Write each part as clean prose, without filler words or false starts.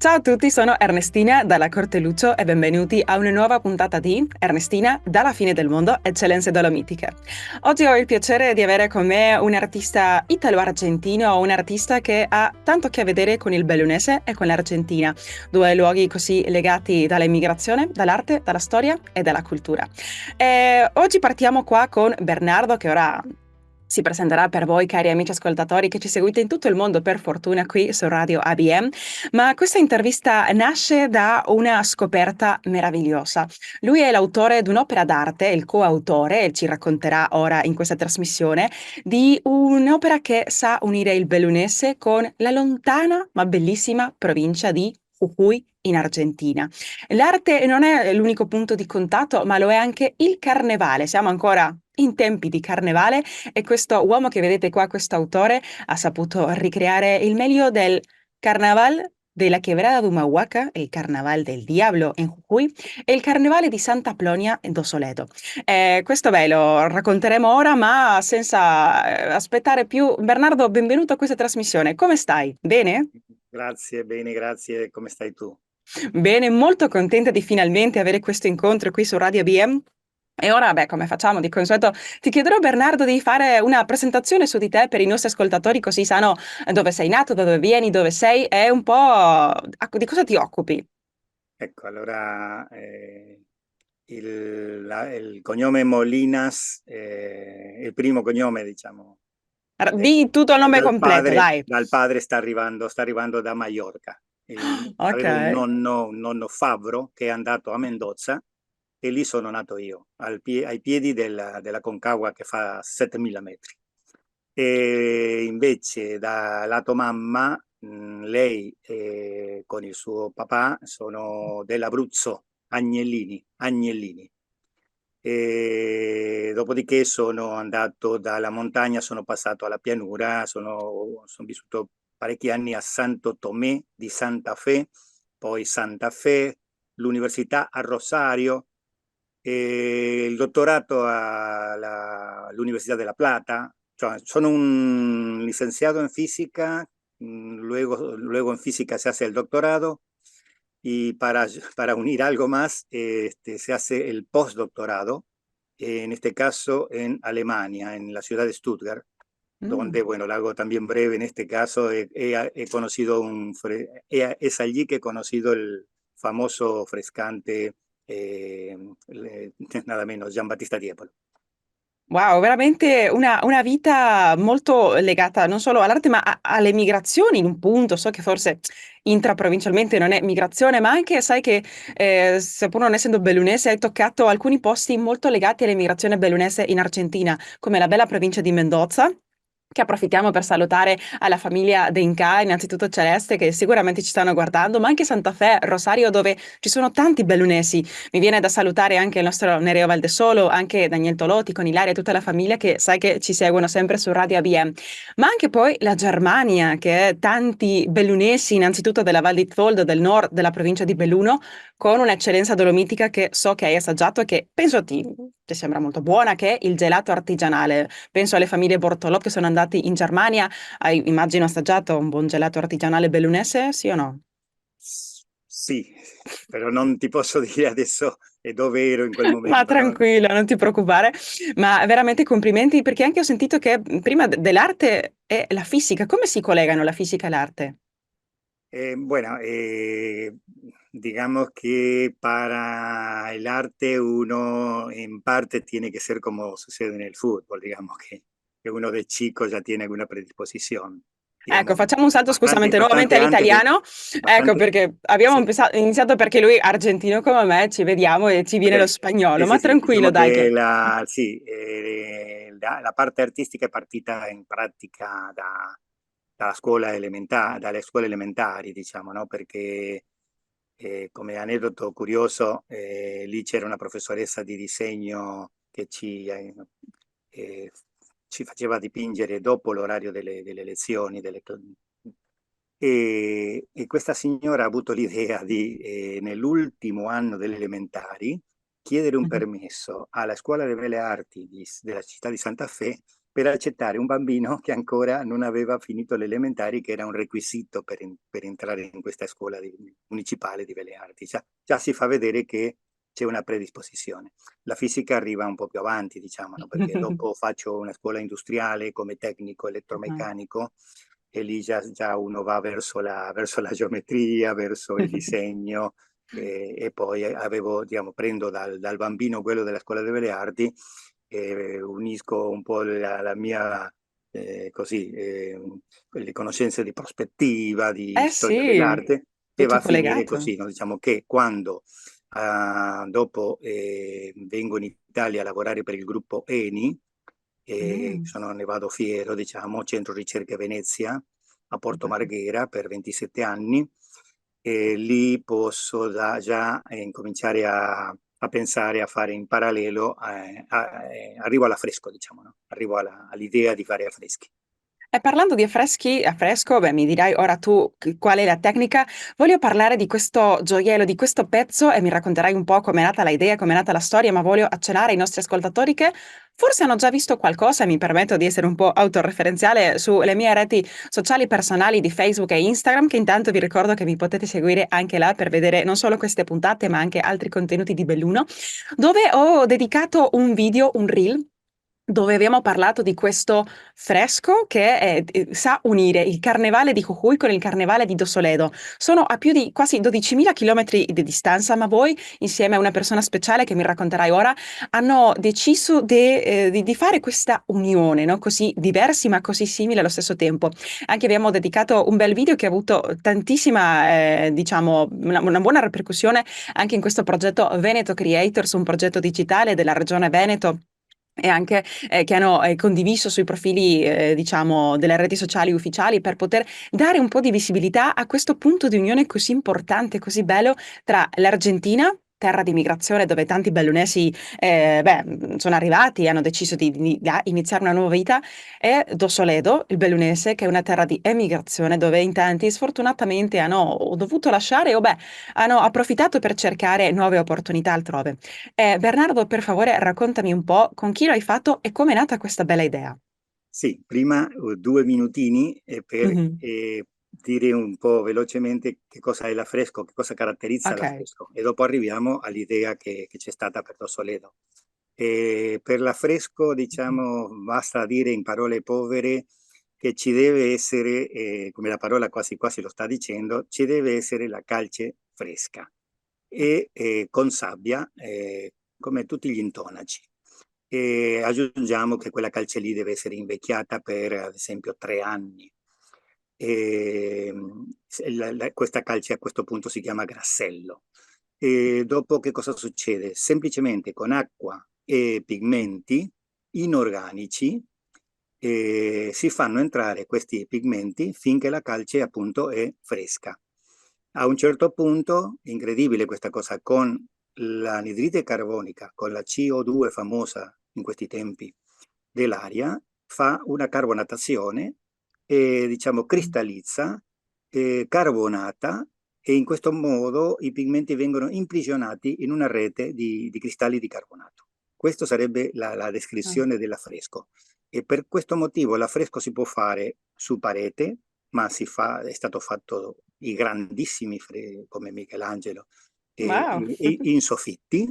Ciao a tutti, sono Ernestina dalla Corte Lucio e benvenuti a una nuova puntata di Ernestina dalla fine del mondo, eccellenze dolomitiche. Oggi ho il piacere di avere con me un artista italo-argentino, un artista che ha tanto a che vedere con il bellunese e con l'Argentina, due luoghi così legati dall'immigrazione, dall'arte, dalla storia e dalla cultura. E oggi partiamo qua con Bernardo, che ora si presenterà per voi, cari amici ascoltatori che ci seguite in tutto il mondo, per fortuna qui su Radio ABM. Ma questa intervista nasce da una scoperta meravigliosa. Lui è l'autore di un'opera d'arte, il coautore, e ci racconterà ora in questa trasmissione, di un'opera che sa unire il bellunese con la lontana ma bellissima provincia di Jujuy in Argentina. L'arte non è l'unico punto di contatto, ma lo è anche il carnevale. Siamo ancora in tempi di carnevale e questo uomo che vedete qua, questo autore, ha saputo ricreare il meglio del Carnaval della Quebrada de Humahuaca, il Carnaval del Diablo in Jujuy e il Carnevale di Santa Apolonia in Dosoledo. Questo ve lo racconteremo ora, ma senza aspettare più. Bernardo, benvenuto a questa trasmissione. Come stai? Bene? Grazie, bene, grazie. Come stai tu? Bene, molto contenta di finalmente avere questo incontro qui su Radio BM. E ora, beh, come facciamo di consueto, ti chiederò, Bernardo, di fare una presentazione su di te per i nostri ascoltatori, così sanno dove sei nato, da dove vieni, dove sei e un po' di cosa ti occupi. Ecco, allora il cognome Molinas, il primo cognome, diciamo, Di tutto il nome dal completo, padre, dai. sta arrivando da Maiorca. Ok. Avevo un nonno Fabbro che è andato a Mendoza e lì sono nato io, ai piedi della Concagua che fa 7000 metri. E invece da lato mamma, lei con il suo papà sono dell'Abruzzo, Agnellini. E dopodiché sono andato dalla montagna, sono passato alla pianura, sono vissuto parecchi anni a Santo Tomé di Santa Fe, poi Santa Fe, l'università a Rosario, e il dottorato all'Università della Plata. Cioè, sono un licenciado en física, luego en física se hace el doctorado y para unir algo más se hace el postdoctorado, en este caso en Alemania, en la ciudad de Stuttgart, Mm. donde, bueno, lo hago también breve en este caso, he conocido es allí que he conocido el famoso frescante, eh, nada menos, Gian Battista Tiepolo. Wow, veramente una vita molto legata non solo all'arte, ma alle migrazioni in un punto. So che forse intraprovincialmente non è migrazione, ma anche, sai che, seppur non essendo bellunese, hai toccato alcuni posti molto legati all'emigrazione bellunese in Argentina, come la bella provincia di Mendoza. Che approfittiamo per salutare alla famiglia De Inca, innanzitutto Celeste, che sicuramente ci stanno guardando, ma anche Santa Fe, Rosario, dove ci sono tanti bellunesi. Mi viene da salutare anche il nostro Nereo Valdesolo, anche Daniel Tolotti con Ilaria e tutta la famiglia che sai che ci seguono sempre su Radio ABM. Ma anche poi la Germania, che è tanti bellunesi, innanzitutto della Val di Zoldo, del nord della provincia di Belluno, con un'eccellenza dolomitica che so che hai assaggiato e che penso ti sembra molto buona, che è il gelato artigianale. Penso alle famiglie Bortolò che sono andati in Germania. Hai, immagino, assaggiato un buon gelato artigianale bellunese, sì o no? Sì, però non ti posso dire adesso dove ero in quel Ma momento, no? tranquilla, non ti preoccupare. Ma veramente complimenti perché anche ho sentito che prima dell'arte è la fisica. Come si collegano la fisica e l'arte? Bueno, digamos que para el arte uno en parte tiene que ser como sucede en el fútbol, digamos que uno de chico ya tiene alguna predisposición, Ecco, digamos, facciamo un salto scusamente nuovamente bastante antes de, all'italiano. Ecco bastante, perché abbiamo sí, iniziato perché lui è argentino come me, ci vediamo e ci viene lo ok, spagnolo, sí, ma sí, tranquillo, diciamo dai che che... la parte artistica è partita in pratica dalle scuole elementari, diciamo, no? Perché come aneddoto curioso, lì c'era una professoressa di disegno che eh, ci faceva dipingere dopo l'orario delle lezioni. E questa signora ha avuto l'idea di, nell'ultimo anno delle elementari, chiedere un Mhm. permesso alla Scuola delle Belle Arti della città di Santa Fe per accettare un bambino che ancora non aveva finito le elementari, che era un requisito per entrare in questa scuola municipale di Belle Arti. Già si fa vedere che c'è una predisposizione. La fisica arriva un po' più avanti, diciamo, no? Perché dopo faccio una scuola industriale come tecnico Ah. elettromeccanico e lì già uno va verso la geometria, verso il disegno, e poi diciamo, prendo dal bambino quello della scuola delle belle arti e unisco un po' la mia così, le conoscenze di prospettiva, di Eh storia sì, dell'arte, e va tutto a finire collegato. così, no? Diciamo che quando dopo vengo in Italia a lavorare per il gruppo ENI, Mm. ne vado fiero, diciamo, Centro Ricerche Venezia, a Porto Marghera per 27 anni, e lì posso già incominciare a pensare a fare in parallelo, arrivo all'affresco, diciamo, no? Arrivo all'idea di fare affreschi. E parlando di affreschi, affresco, beh, mi dirai ora tu qual è la tecnica. Voglio parlare di questo gioiello, di questo pezzo e mi racconterai un po' com'è nata l'idea, com'è nata la storia, ma voglio accennare ai nostri ascoltatori che forse hanno già visto qualcosa, e mi permetto di essere un po' autoreferenziale sulle mie reti sociali personali di Facebook e Instagram, che intanto vi ricordo che mi potete seguire anche là per vedere non solo queste puntate, ma anche altri contenuti di Belluno, dove ho dedicato un video, un reel, dove abbiamo parlato di questo fresco che sa unire il carnevale di Jujuy con il carnevale di Dossoledo. Sono a più di quasi 12.000 chilometri di distanza, ma voi, insieme a una persona speciale che mi racconterai ora, hanno deciso di fare questa unione, no? Così diversi ma così simili allo stesso tempo. Anche abbiamo dedicato un bel video che ha avuto tantissima, diciamo, una buona ripercussione anche in questo progetto Veneto Creators, un progetto digitale della regione Veneto e anche che hanno condiviso sui profili, diciamo, delle reti sociali ufficiali per poter dare un po' di visibilità a questo punto di unione così importante, così bello tra l'Argentina, terra di migrazione dove tanti bellunesi sono arrivati e hanno deciso di iniziare una nuova vita, e Dossoledo, il bellunese, che è una terra di emigrazione dove in tanti sfortunatamente hanno dovuto lasciare o beh, hanno approfittato per cercare nuove opportunità altrove. Bernardo, per favore, raccontami un po' con chi l'hai fatto e come è nata questa bella idea. Sì, prima 2 minutini per Mhm. dire un po' velocemente che cosa è l'affresco, che cosa caratterizza Ok. l'affresco, e dopo arriviamo all'idea che c'è stata per Dossoledo. Per l'affresco, diciamo, basta dire in parole povere che ci deve essere, come la parola quasi quasi lo sta dicendo, ci deve essere la calce fresca e con sabbia, come tutti gli intonaci. E aggiungiamo che quella calce lì deve essere invecchiata per, ad esempio, 3 anni. Questa calce a questo punto si chiama grassello. E dopo che cosa succede? Semplicemente con acqua e pigmenti inorganici si fanno entrare questi pigmenti finché la calce appunto è fresca. A un certo punto, incredibile questa cosa, con l'anidride carbonica, con la CO2 famosa in questi tempi dell'aria, fa una carbonatazione e diciamo cristallizza, carbonata, e in questo modo i pigmenti vengono imprigionati in una rete di cristalli di carbonato. Questa sarebbe la Ah. descrizione dell'affresco, e per questo motivo l'affresco si può fare su parete, ma è stato fatto i grandissimi come Michelangelo Wow. in soffitti,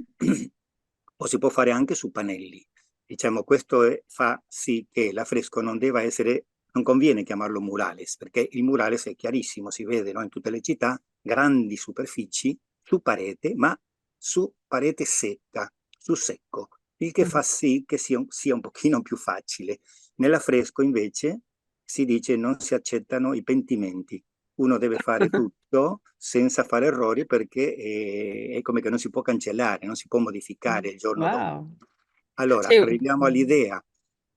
o si può fare anche su pannelli. Diciamo, questo fa sì che l'affresco non debba essere, non conviene chiamarlo murales, perché il murales è chiarissimo, si vede, no, in tutte le città, grandi superfici su parete, ma su parete secca, su secco, il che fa sì che sia un pochino più facile. Nell'affresco invece si dice non si accettano i pentimenti, uno deve fare tutto senza fare errori, perché è come che non si può cancellare, non si può modificare il giorno dopo. Wow. Allora, Sì. arriviamo all'idea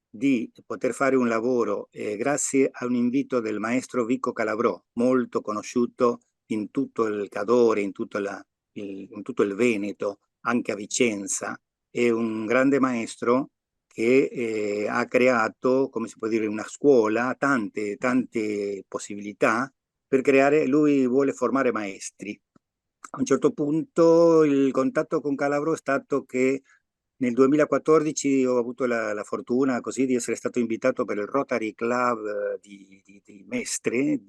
di poter fare un lavoro grazie a un invito del maestro Vico Calabrò, molto conosciuto in tutto il Cadore, in tutto il Veneto, anche a Vicenza. È un grande maestro che ha creato, come si può dire, una scuola, tante possibilità per creare. Lui vuole formare maestri. A un certo punto il contatto con Calabro è stato che Nel 2014 ho avuto la fortuna così di essere stato invitato per il Rotary Club di Mestre,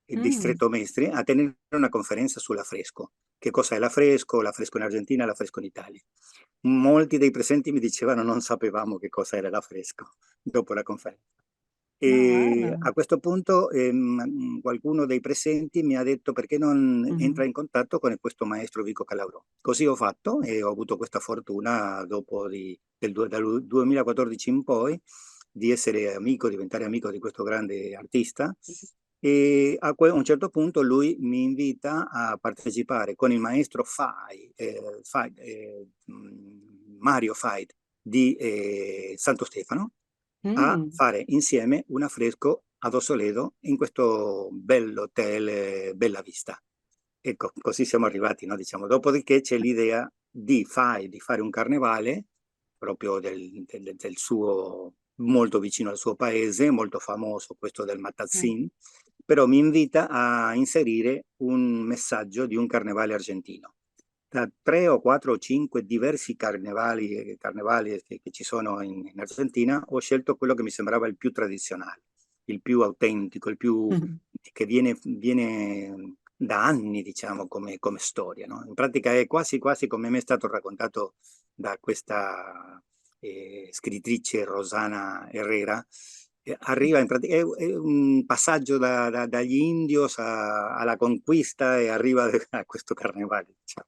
il Mm. distretto Mestre, a tenere una conferenza sull'affresco. Che cosa è l'affresco in Argentina e l'affresco in Italia. Molti dei presenti mi dicevano non sapevamo che cosa era l'affresco dopo la conferenza. No, E guarda. a questo punto qualcuno dei presenti mi ha detto perché non entra Mhm. in contatto con questo maestro Vico Calabrò. Così ho fatto e ho avuto questa fortuna dal 2014 in poi di essere amico, diventare amico di questo grande artista e a un certo punto lui mi invita a partecipare con il maestro Mario Fai di Santo Stefano a Mm. fare insieme un affresco ad Ossoledo in questo bell'hotel Bella Vista. Ecco, così siamo arrivati, no? Diciamo, dopodiché c'è l'idea di fare un carnevale proprio del suo, molto vicino al suo paese, molto famoso, questo del Mm. Matazzin, però mi invita a inserire un messaggio di un carnevale argentino. Da 3 o 4 o 5 diversi carnevali che ci sono in Argentina, ho scelto quello che mi sembrava il più tradizionale, il più autentico, il più Mhm. che viene da anni, diciamo, come storia, no? In pratica è quasi quasi come mi è stato raccontato da questa scrittrice Rosana Herrera. Arriva in pratica, è un passaggio dagli indios alla conquista e arriva a questo carnevale, diciamo.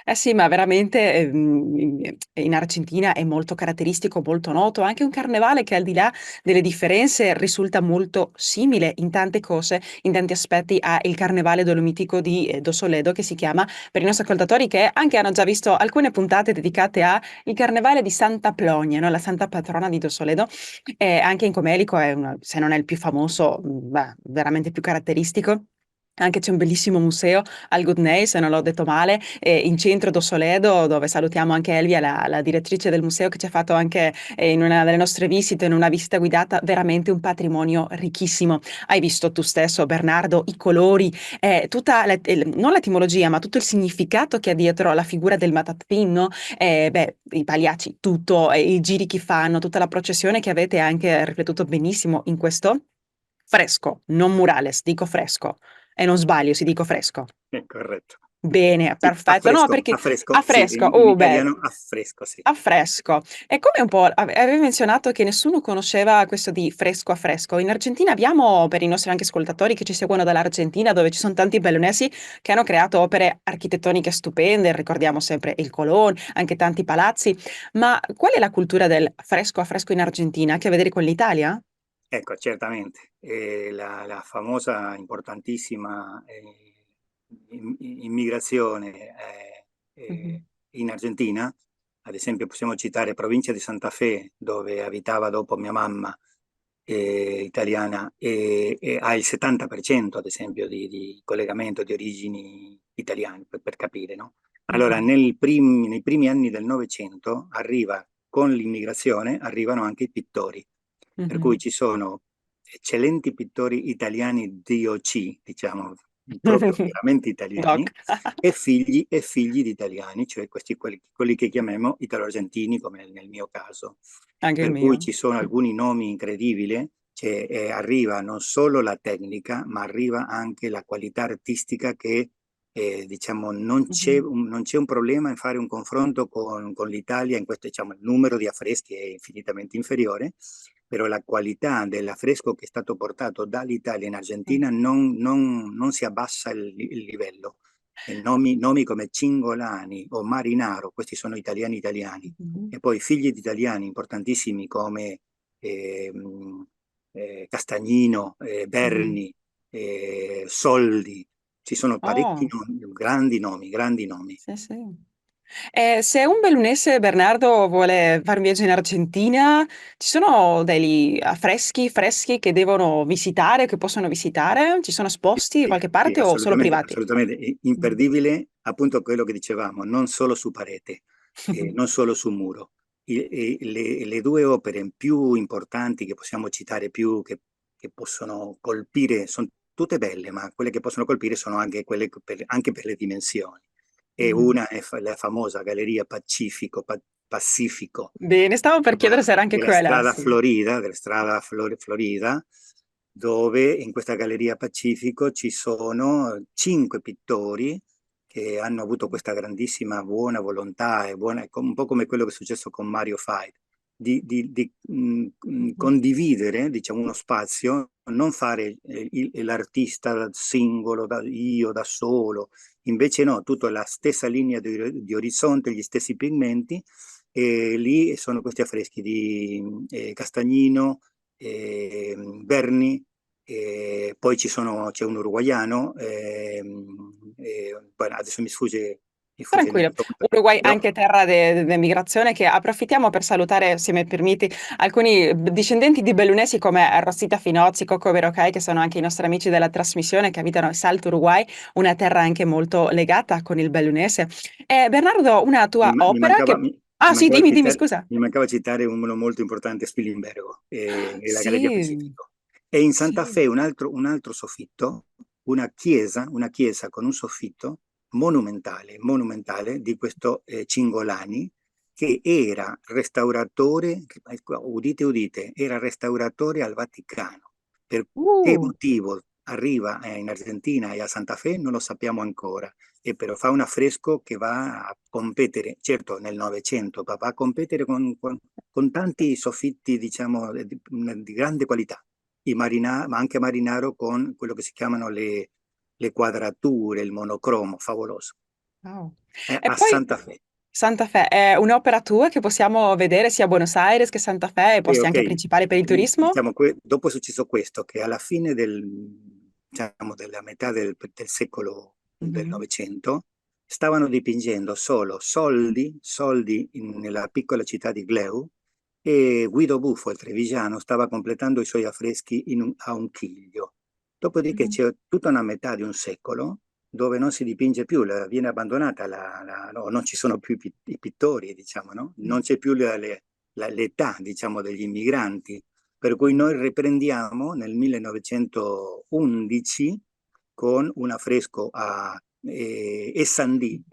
Eh sì, ma veramente in Argentina è molto caratteristico, molto noto, anche un carnevale che al di là delle differenze risulta molto simile in tante cose, in tanti aspetti a il carnevale dolomitico di Dossoledo che si chiama, per i nostri ascoltatori che anche hanno già visto alcune puntate dedicate a il carnevale di Santa Plonia, no? La santa patrona di Dossoledo, e anche in Comelico è se non è il più famoso, beh, veramente più caratteristico. Anche c'è un bellissimo museo al Gudney, se non l'ho detto male, in centro d'Ossoledo, dove salutiamo anche Elvia, la direttrice del museo, che ci ha fatto anche in una delle nostre visite, in una visita guidata, veramente un patrimonio ricchissimo. Hai visto tu stesso, Bernardo, i colori, non l'etimologia, ma tutto il significato che ha dietro la figura del Matattino, beh, i pagliacci, tutto, i giri che fanno, tutta la processione che avete anche riflettuto benissimo in questo fresco, non murales, dico fresco. E non sbaglio, si dico fresco. Corretto. Bene, Sì, perfetto. No, perché a fresco, a sì, fresco, in beh, italiano a fresco, sì. a fresco. E come un po' avevi menzionato che nessuno conosceva questo di fresco a fresco. In Argentina abbiamo, per i nostri anche ascoltatori che ci seguono dall'Argentina, dove ci sono tanti bellunesi che hanno creato opere architettoniche stupende, ricordiamo sempre il Colón, anche tanti palazzi. Ma qual è la cultura del fresco a fresco in Argentina? Ha a che vedere con l'Italia? Ecco, certamente, la famosa, importantissima immigrazione Mhm. in Argentina, ad esempio possiamo citare provincia di Santa Fe, dove abitava dopo mia mamma italiana, e ha il 70% ad esempio di collegamento di origini italiane, per capire, no? Allora, Mhm. nei primi anni del Novecento con l'immigrazione arrivano anche i pittori, per cui Mhm. ci sono eccellenti pittori italiani DOC, diciamo, proprio veramente italiani, Doc, e figli di italiani, cioè quelli che chiamiamo italo-argentini, come nel mio caso. anche il Per cui mio. ci sono alcuni nomi incredibili, cioè, arriva non solo la tecnica, ma arriva anche la qualità artistica che diciamo, Mhm. non c'è un problema in fare un confronto con l'Italia, in questo diciamo, il numero di affreschi è infinitamente inferiore, però la qualità dell'affresco che è stato portato dall'Italia in Argentina non si abbassa il livello. E nomi come Cingolani o Marinaro, questi sono italiani italiani, Mhm. e poi figli di italiani importantissimi come Castagnino, Mhm. Berni, Soldi, ci sono parecchi Oh, nomi, grandi nomi, grandi nomi. sì, sì. Se un bellunese, Bernardo, vuole fare un viaggio in Argentina, ci sono degli affreschi, freschi che devono visitare, che possono visitare? Ci sono esposti da Sì, qualche sì, parte o solo assolutamente, privati? assolutamente. Mm. Imperdibile appunto quello che dicevamo, non solo su parete, non solo su muro. Le due opere più importanti che possiamo citare, che possono colpire, sono tutte belle, ma quelle che possono colpire sono anche anche per le dimensioni. E Mhm. una è la famosa Galleria Pacifico, Pacifico, Bene, stavo per chiedere se era anche della quella, strada sì. Florida, Florida, dove in questa Galleria Pacifico ci sono 5 pittori che hanno avuto questa grandissima buona volontà, un po' come quello che è successo con Mario Fai, di Mhm. condividere, diciamo, uno spazio, non fare l'artista singolo, io da solo, invece no, tutto la stessa linea di orizzonte, gli stessi pigmenti, e lì sono questi affreschi di Castagnino, Berni, poi c'è un uruguaiano, bueno, adesso mi sfugge il Tranquillo, nome, comunque, Uruguay però anche terra dell'emigrazione che approfittiamo per salutare, se mi permetti, alcuni discendenti di bellunesi come Rosita Finozzi, Coco Verocai, che sono anche i nostri amici della trasmissione che abitano a Salto Uruguay, una terra anche molto legata con il bellunese. Bernardo, una tua mi opera mancava, che... Ah sì, dimmi, scusa. mi mancava citare uno molto importante, Spilimbergo, e la Galleria Sì, Pacifico. E in Santa sì. Fe un altro soffitto, una chiesa con un soffitto monumentale di questo Cingolani, che era restauratore, udite udite, era restauratore al Vaticano. Per che Uh, motivo arriva in Argentina e a Santa Fe non lo sappiamo ancora, e però fa un affresco che va a competere, certo nel Novecento, va a competere con tanti soffitti, diciamo, di grande qualità, ma anche Marinaro con quello che si chiamano le quadrature, il monocromo, favoloso. wow. È E a poi Santa Fe. Santa Fe è un'opera tua che possiamo vedere sia a Buenos Aires che Santa Fe, e E posti anche ok, principali per il turismo? diciamo, dopo è successo questo, che alla fine diciamo, della metà del secolo del Mhm. Novecento stavano dipingendo solo soldi nella piccola città di Gleu, e Guido Buffo, il trevigiano, stava completando i suoi affreschi a un chiglio. Dopodiché Mhm. c'è tutta una metà di un secolo dove non si dipinge più, viene abbandonata, no, non ci sono più i pittori, diciamo, no? Non c'è più l'età, diciamo, degli immigranti, per cui Mhm. noi riprendiamo nel 1911 con un affresco a Essandì,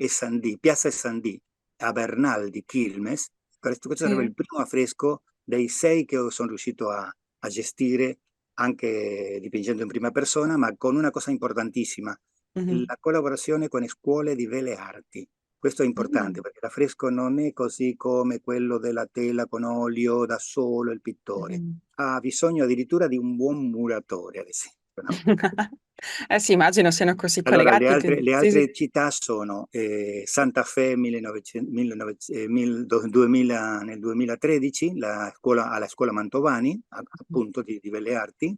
Piazza Essandì, a Bernal di Quilmes. Questo sarebbe Sì. il primo affresco dei 6 che sono riuscito a gestire, anche dipingendo in prima persona, ma con una cosa importantissima, Mhm. la collaborazione con le scuole di belle arti. Questo è Mm. importante perché l'affresco non è così come quello della tela con olio da solo il pittore, Mhm. ha bisogno addirittura di un buon muratore, ad esempio, no? Eh sì, immagino siano così Allora, collegati. le Sì, sì. altre città sono Santa Fe 2000, nel 2013, alla scuola Mantovani, appunto di Belle Arti,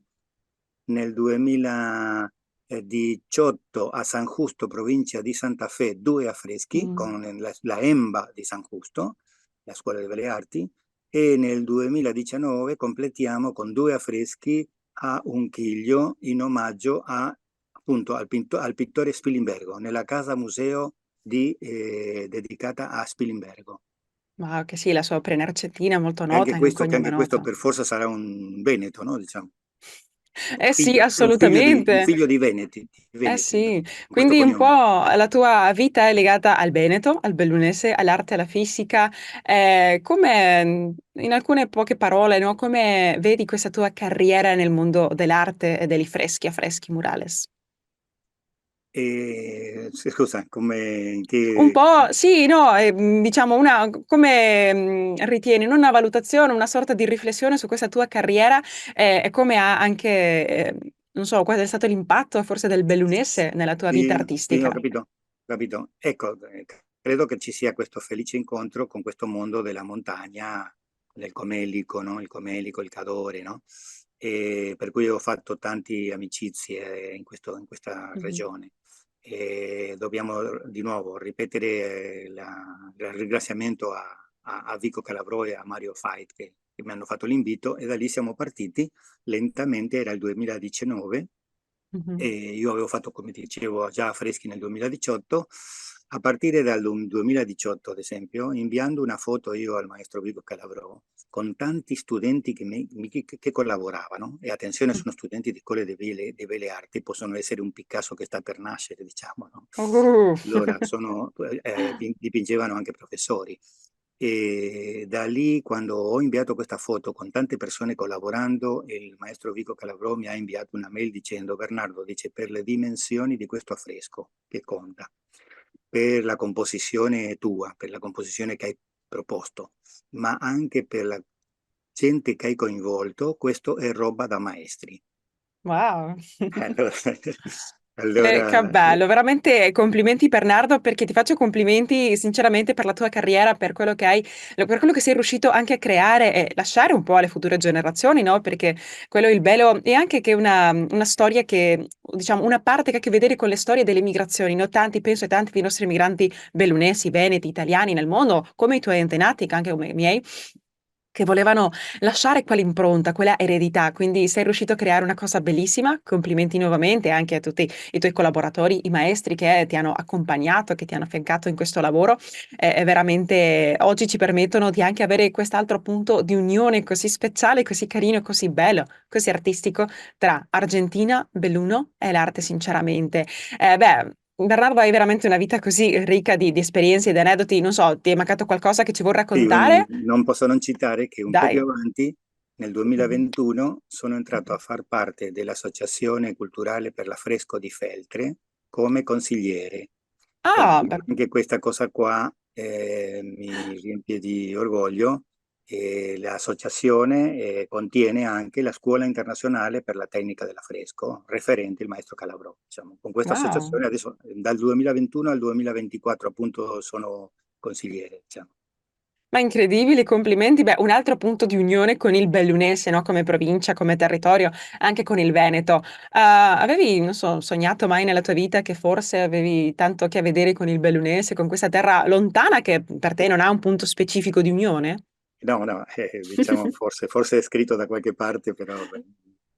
nel 2018 a San Justo, provincia di Santa Fe, 2 affreschi Mm. con la EMBA di San Justo, la scuola di Belle Arti, e nel 2019 completiamo con 2 affreschi a Unchiglio in omaggio appunto al pittore Spilimbergo, nella casa museo dedicata a Spilimbergo. Ma che sì, la sua opera in argentina è molto E nota, anche un che cognome anche questo noto. per forza sarà un Veneto, no? Diciamo. Eh sì, Un assolutamente. figlio di Eh Veneti, sì, con questo quindi un po' cognome. la tua vita è legata al Veneto, al bellunese, all'arte, alla fisica. Come in alcune poche parole, no? Come vedi questa tua carriera nel mondo dell'arte e degli affreschi murales? Scusa, come Un che... po', sì, no, diciamo come ritieni, non una valutazione, una sorta di riflessione su questa tua carriera e come ha anche, non so, qual è stato l'impatto forse del bellunese nella tua vita Sì, sì, ho artistica? capito, ho capito. Ecco, credo che ci sia questo felice incontro con questo mondo della montagna, del Comelico, no? Il Comelico, il Cadore, no? E per cui ho fatto tante amicizie in questa Mhm. regione. E dobbiamo di nuovo ripetere il ringraziamento a Vico Calabrò e a Mario Fait che mi hanno fatto l'invito, e da lì siamo partiti lentamente, era il 2019, Mhm. e io avevo fatto, come ti dicevo, già affreschi nel 2018. A partire dal 2018, ad esempio, inviando una foto io al maestro Vico Calabrò con tanti studenti che collaboravano, e attenzione, sono studenti di scuole di belle arti, possono essere un Picasso che sta per nascere, diciamo, no? Uh. Allora, dipingevano anche professori. E da lì, quando ho inviato questa foto con tante persone collaborando, il maestro Vico Calabrò mi ha inviato una mail dicendo: Bernardo, dice, per le dimensioni di questo affresco che conta, per la composizione tua, per la composizione che hai proposto, ma anche per la gente che hai coinvolto, questo è roba da maestri. Wow. Allora, Che allora, bello, veramente complimenti Bernardo, perché ti faccio complimenti sinceramente per la tua carriera, per quello che hai, per quello che sei riuscito anche a creare e lasciare un po' alle future generazioni, no? Perché quello è il bello, e anche che una storia che, diciamo, una parte che ha a che vedere con le storie delle migrazioni, no? Tanti, penso ai tanti dei nostri migranti bellunesi, veneti, italiani nel mondo, come i tuoi antenati, anche come i miei, che volevano lasciare quell'impronta, quella eredità. Quindi sei riuscito a creare una cosa bellissima. Complimenti nuovamente anche a tutti i tuoi collaboratori, i maestri che ti hanno accompagnato, che ti hanno affiancato in questo lavoro. È veramente oggi ci permettono di anche avere quest'altro punto di unione così speciale, così carino, così bello, così artistico tra Argentina, Belluno e l'arte, sinceramente. Beh, Bernardo, hai veramente una vita così ricca di esperienze e di aneddoti. Non so, ti è mancato qualcosa che ci vuoi sì, raccontare? non posso non citare che un po' più Dai. avanti, nel Mhm. 2021, sono entrato a far parte dell'Associazione Culturale per l'Affresco di Feltre come consigliere. E Ah, beh, anche questa cosa qua mi riempie di orgoglio. E l'associazione contiene anche la Scuola Internazionale per la Tecnica dell'Affresco, referente il maestro Calabrò. Diciamo. Con questa wow. associazione adesso dal 2021 al 2024 appunto sono consigliere. Diciamo. Ma incredibili, complimenti. Beh, un altro punto di unione con il Bellunese, no? Come provincia, come territorio, anche con il Veneto. Avevi, non so, sognato mai nella tua vita che forse avevi tanto a che vedere con il Bellunese, con questa terra lontana che per te non ha un punto specifico di unione? No, no, diciamo forse è scritto da qualche parte, però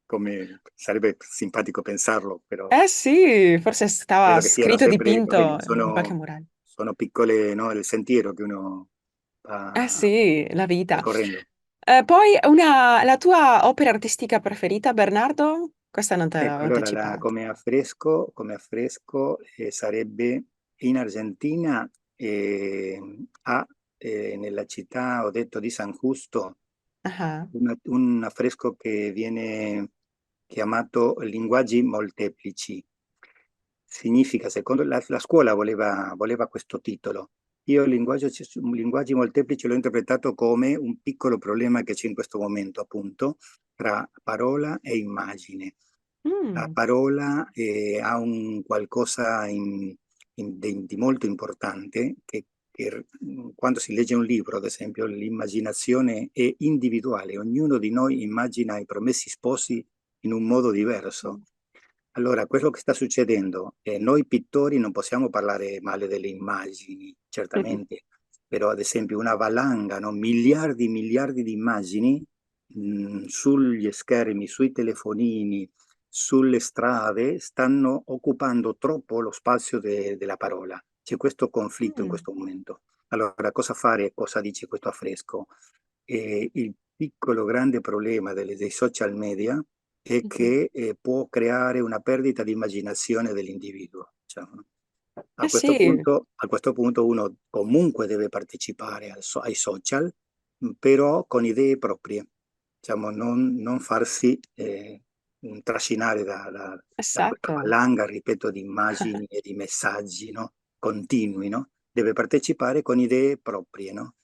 come sarebbe simpatico pensarlo, però Eh sì, forse stava credo che siano scritto e sempre, capito, dipinto in qualche murale. sono piccole, no, il sentiero che uno Eh va sì, la vita. percorrendo. Poi la tua opera artistica preferita, Bernardo? Questa non te l'avevo Allora, anticipato. come affresco sarebbe in Argentina, nella città, ho detto, di San Justo, Ah, un affresco che viene chiamato linguaggi molteplici. Significa, secondo la scuola voleva questo titolo. Io linguaggi molteplici l'ho interpretato come un piccolo problema che c'è in questo momento, appunto, tra parola e immagine. La mm, parola ha un qualcosa di molto importante quando si legge un libro, ad esempio, l'immaginazione è individuale, ognuno di noi immagina i promessi sposi in un modo diverso. mm, Allora, quello che sta succedendo, noi pittori non possiamo parlare male delle immagini, mm, certamente, però ad esempio una valanga, no? Miliardi e miliardi di immagini sugli schermi, sui telefonini, sulle strade, stanno occupando troppo lo spazio della parola. C'è questo conflitto in mm, questo momento. Allora, cosa fare? Cosa dice questo affresco? Il piccolo grande problema dei social media è mhm. che può creare una perdita di immaginazione dell'individuo. Diciamo. Eh sì, A questo punto uno comunque deve partecipare ai social, però con idee proprie, diciamo, non farsi trascinare da questa esatto, valanga, ripeto, di immagini e di messaggi, no? Continui, no? Deve partecipare con idee proprie, no?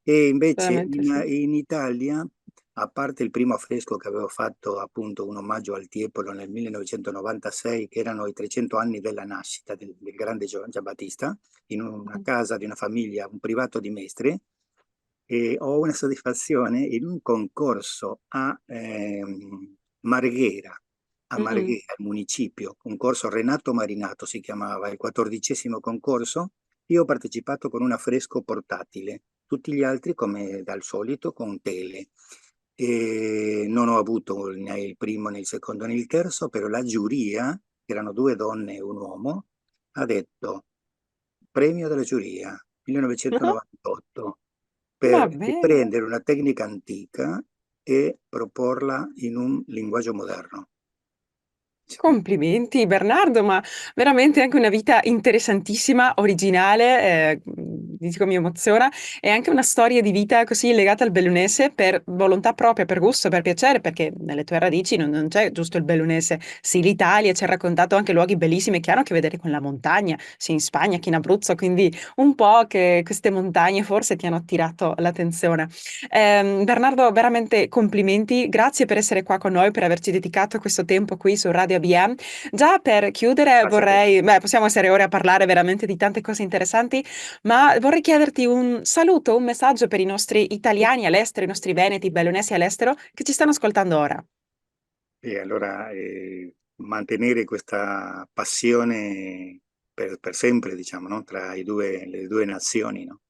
E invece veramente sì. in Italia, a parte il primo affresco che avevo fatto, appunto un omaggio al Tiepolo nel 1996, che erano i 300 anni della nascita del grande Giambattista, in una Mhm, casa di una famiglia, un privato di Mestre, e ho una soddisfazione in un concorso Marghera, a mhm, Marghera, il municipio, concorso Renato Marinato si chiamava, il 14° concorso. Io ho partecipato con un affresco portatile, tutti gli altri come dal solito con tele. E non ho avuto né il primo né il secondo né il terzo, però la giuria, che erano due donne e un uomo, ha detto premio della giuria ah, 1998 va per bene. riprendere una tecnica antica e proporla in un linguaggio moderno. Diciamo. Complimenti Bernardo, ma veramente anche una vita interessantissima, originale, dico mi emoziona, è anche una storia di vita così legata al bellunese per volontà propria, per gusto, per piacere, perché nelle tue radici non c'è giusto il bellunese. Sì, l'Italia ci ha raccontato anche luoghi bellissimi che hanno a che vedere con la montagna, sì, in Spagna, che in Abruzzo, quindi un po' che queste montagne forse ti hanno attirato l'attenzione. Bernardo, veramente complimenti, grazie per essere qua con noi, per averci dedicato questo tempo qui su Radio ABM. Già per chiudere Grazie a te. vorrei, beh, possiamo essere ore a parlare veramente di tante cose interessanti, ma vorrei chiederti un saluto, un messaggio per i nostri italiani all'estero, i nostri veneti, bellunesi all'estero che ci stanno ascoltando ora. E allora mantenere questa passione per sempre, diciamo, no? Tra le due nazioni, no?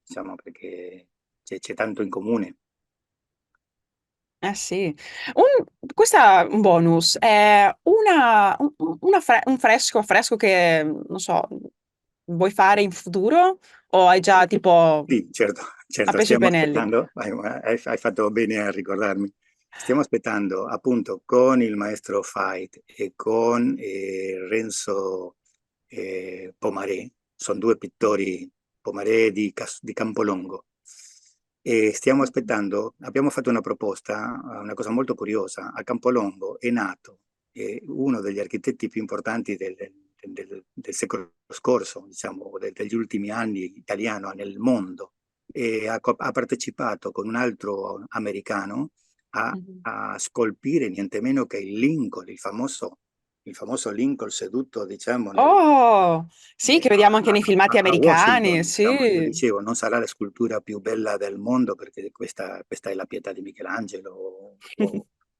Diciamo, perché c'è tanto in comune. Eh sì, questa un bonus è un fresco che, non so, vuoi fare in futuro o hai già tipo Sì, certo, a certo, pesce stiamo pennelli? aspettando, hai fatto bene a ricordarmi, stiamo aspettando appunto con il maestro Fait e con Renzo Pomaré, sono due pittori, Pomaré di Campolongo, e stiamo aspettando, abbiamo fatto una proposta, una cosa molto curiosa, a Campolongo è nato uno degli architetti più importanti del secolo scorso, diciamo, degli ultimi anni italiano nel mondo, e ha partecipato con un altro americano Mhm. a scolpire niente meno che il Lincoln, il famoso Lincoln seduto, diciamo, Oh, sì, che vediamo anche nei filmati a americani, Washington, diciamo. Io sì. dicevo, non sarà la scultura più bella del mondo perché questa è la Pietà di Michelangelo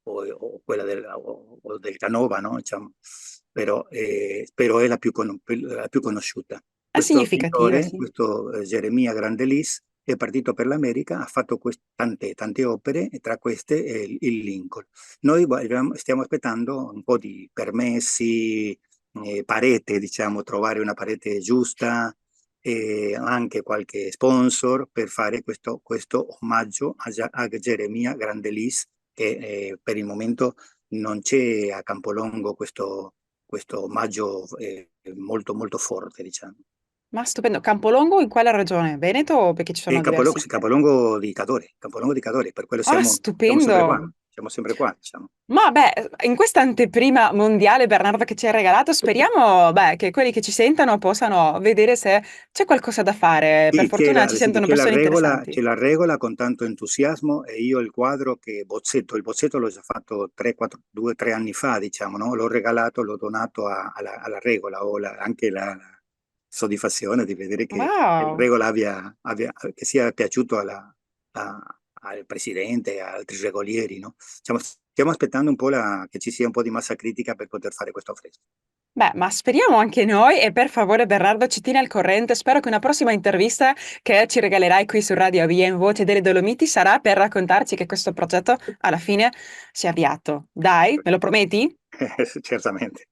o quella o del Canova, no? Diciamo. Però è la più conosciuta. È Questo significativa, pittore, sì. questo Geremia Grandelis, è partito per l'America, ha fatto tante opere e tra queste è il Lincoln. Noi stiamo aspettando un po' di permessi, parete, diciamo, trovare una parete giusta e anche qualche sponsor per fare questo omaggio a Geremia Grandelis, che per il momento non c'è a Campolongo questo omaggio molto, molto forte, diciamo. Ma stupendo. Campolongo in quale regione? Veneto? Perché ci E sono diversi. Capolongo di Cadore, per quello Ah, siamo sempre qua, stupendo. diciamo. Ma beh, in questa anteprima mondiale, Bernardo, che ci hai regalato, speriamo, beh, che quelli che ci sentano possano vedere se c'è qualcosa da fare. Per Sì, fortuna ci senti, sentono persone interessanti. c'è la regola con tanto entusiasmo e io il quadro il bozzetto l'ho già fatto 2 o 3 anni fa, diciamo, no? L'ho regalato, l'ho donato alla regola, ho anche la soddisfazione di vedere che la Wow. regola che sia piaciuto al presidente e a altri regolieri, no? Stiamo aspettando un po' che ci sia un po' di massa critica per poter fare questo affresco. Beh, ma speriamo anche noi e per favore Bernardo ci tieni al corrente. Spero che una prossima intervista che ci regalerai qui su Radio Via in Voce delle Dolomiti sarà per raccontarci che questo progetto alla fine si è avviato. Dai, me lo prometti? Certamente.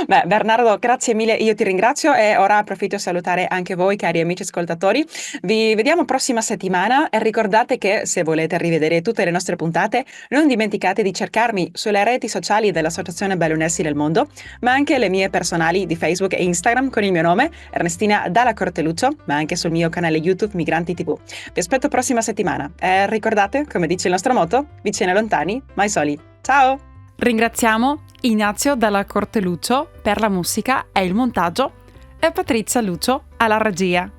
Beh, Bernardo, grazie mille, io ti ringrazio e ora approfitto a salutare anche voi, cari amici ascoltatori. Vi vediamo prossima settimana e ricordate che se volete rivedere tutte le nostre puntate, non dimenticate di cercarmi sulle reti sociali dell'Associazione Bellunesi del Mondo, ma anche le mie personali di Facebook e Instagram con il mio nome, Ernestina Dalla Corteluccio, ma anche sul mio canale YouTube Migranti TV. Vi aspetto prossima settimana e ricordate, come dice il nostro motto, vicini e lontani, mai soli. Ciao! Ringraziamo Ignazio Dalla Corte Lucio per la musica e il montaggio e Patrizia Lucio alla regia.